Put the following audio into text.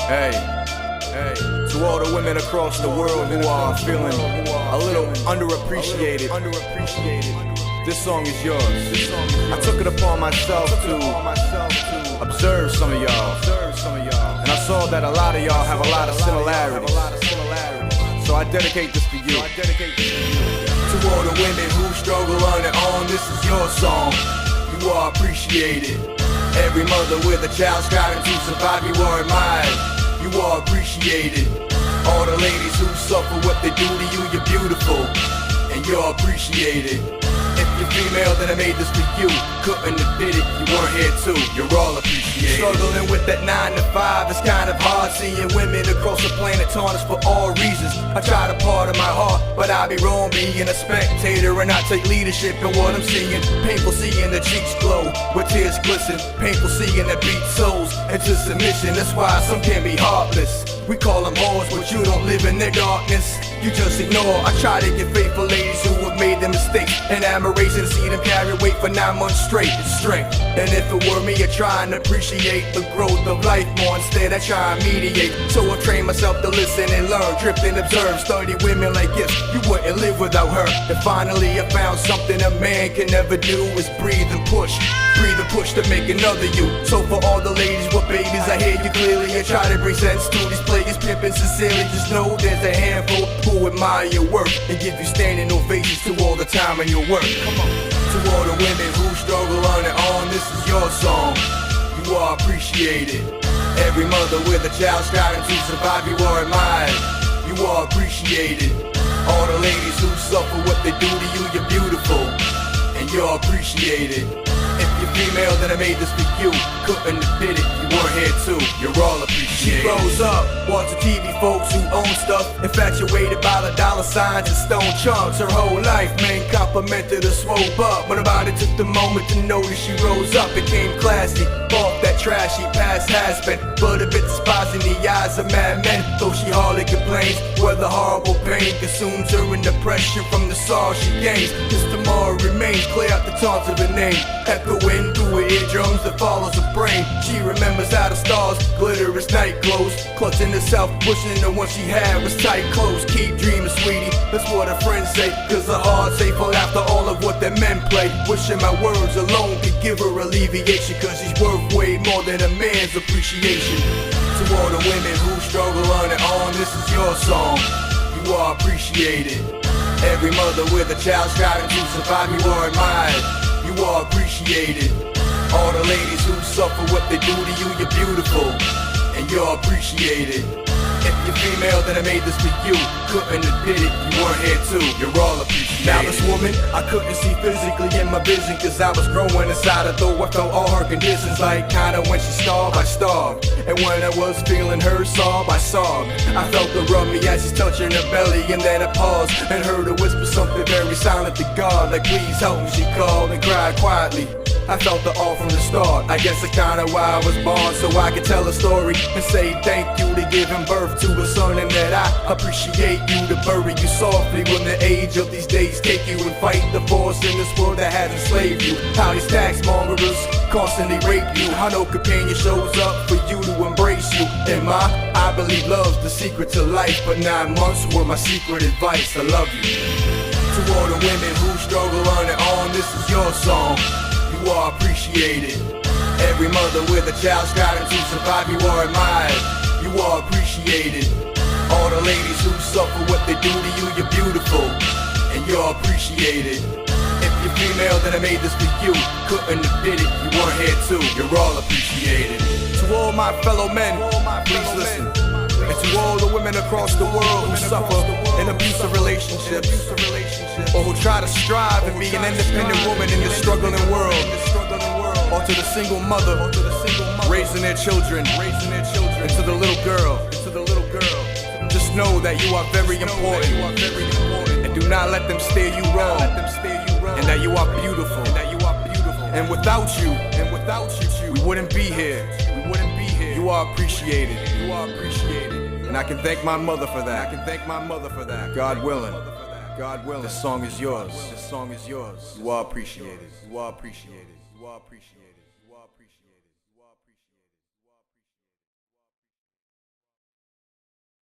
Hey, to all the women across the world who are feeling a little underappreciated, this song is yours. I took it upon myself to observe some of y'all, and I saw that a lot of y'all have a lot of similarities. So I dedicate this to you. To all the women who struggle on their own, this is your song. You are appreciated. Every mother with a child striving to survive, you are admired. You are appreciated. All the ladies who suffer what they do to you, you're beautiful, and you're appreciated. If you're female, then I made this for you. Couldn't have did it, you weren't here too. You're all appreciated. Struggling with that 9 to 5, it's kind of hard seeing women across the planet tarnished for all reasons. I try to pardon my heart, but I be wrong being a spectator and I take leadership in what I'm seeing. Painful seeing the cheeks glow with tears glisten. Painful seeing the beat souls into submission. That's why some can be heartless. We call them whores, but you don't live in their darkness. You just ignore. I try to get faithful ladies who have made their mistakes, and admiration to see them carry weight for 9 months straight. It's strength. And if it were me, I'd try and appreciate the growth of life more. Instead, I try and mediate. So I train myself to listen and learn, drift and observe. Study women like gifts, you wouldn't live without her. And finally, I found something a man can never do is breathe and push. Breathe and push to make another you. So for all the ladies with babies, I hear you clearly and try to bring sense to these players pimping sincerely. Just know there's a handful who admire your work and give you standing ovations to all the time in your work. Come on. To all the women who struggle on their own, this is your song. You are appreciated. Every mother with a child striving to survive, you are admired. You are appreciated. All the ladies who suffer what they do to you, you're beautiful, and you're appreciated. If you're female, then I made this for you. Couldn't have did it, you weren't here too. You're all appreciated. She grows up, watching TV folks who own stuff, infatuated by the dollar signs and stone chunks. Her whole life, man, complimented her swope up. But nobody took the moment to notice she rose up, became classy. Off that trashy past has been, but a bit despised in the eyes of madmen. Though she hardly complains, whether horrible pain consumes her and depression from the sorrow she gains. This tomorrow remains, clear out the taunts of her name, echoing through her eardrums that follows her brain. She remembers how the stars glitter as night glows, clutching herself, pushing the one she had was tight clothes. Keep dreaming, sweetie, that's what her friends say, cause her heart's faithful after all of what the men play. Wishing my words alone could give her alleviation, cause she's worth way more than a man's appreciation. To all the women who struggle on their own, this is your song. You are appreciated. Every mother with a child striving to survive, you are admired. You are appreciated. All the ladies who suffer what they do to you, you're beautiful, and you're appreciated. If you're female, then I made this for you. Couldn't have did it, you weren't here too. You're all appreciated. Now this woman, I couldn't see physically in my vision, cause I was growing inside her, though I felt all her conditions. Like kinda when she starved, I starved. And when I was feeling her sob, I sobbed. I felt her rub me as she's touching her belly, and then I paused and heard her whisper something very silent to God, like please help me, she called and cried quietly. I felt her all from the start. I guess it's kinda why I was born, so I could tell a story and say thank you to giving birth to a son, and that I appreciate you to bury you softly when the age of these days take you and fight the force in this world that has enslaved you. How these tax mongers constantly rape you, how no companion shows up for you to embrace you. And I believe love's the secret to life, but 9 months were my secret advice. I love you. To all the women who struggle on their own, this is your song. You are appreciated. Every mother with a child striving to survive, you are admired. You are appreciated. All the ladies who suffer what they do to you, you're beautiful, and you're appreciated. If you're female, then I made this for you. Couldn't have did it, you weren't here too. You're all appreciated. To all my fellow men, please listen. And to all the women across the world who suffer in abusive relationships, or who try to strive and be an independent woman in this struggling world, or to the single mother raising their children, and to the little girl, just know that you are very important, and do not let them steer you wrong, and that you are beautiful, and without you, we wouldn't be here. You are appreciated. And I can thank my mother for that. God willing. This song is yours. You are appreciated.